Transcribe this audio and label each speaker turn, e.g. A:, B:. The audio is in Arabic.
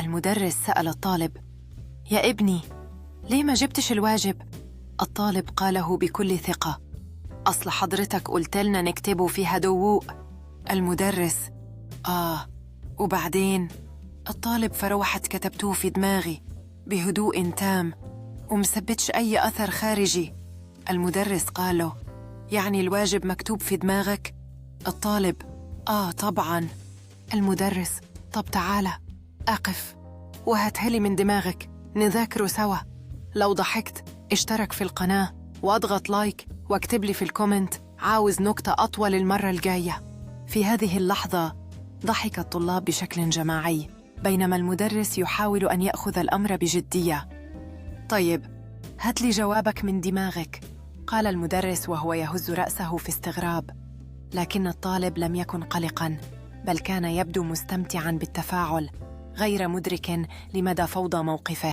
A: المدرس سأل الطالب: يا ابني، ليه ما جبتش الواجب؟ الطالب قاله بكل ثقة: أصل حضرتك قلت لنا نكتبه في هدوء. المدرس: وبعدين؟ الطالب: فروحت كتبتوه في دماغي بهدوء تام ومثبتش أي أثر خارجي. المدرس قال له: يعني الواجب مكتوب في دماغك؟ الطالب: طبعاً. المدرس: طب تعالى أقف وهاتهلي من دماغك نذاكره سوا. لو ضحكت اشترك في القناة واضغط لايك واكتب لي في الكومنت عاوز نكتة أطول المرة الجاية. في هذه اللحظة ضحك الطلاب بشكل جماعي بينما المدرس يحاول أن يأخذ الأمر بجدية. طيب، هات لي جوابك من دماغك، قال المدرس وهو يهز رأسه في استغراب. لكن الطالب لم يكن قلقاً، بل كان يبدو مستمتعاً بالتفاعل، غير مدرك لمدى فوضى موقفه.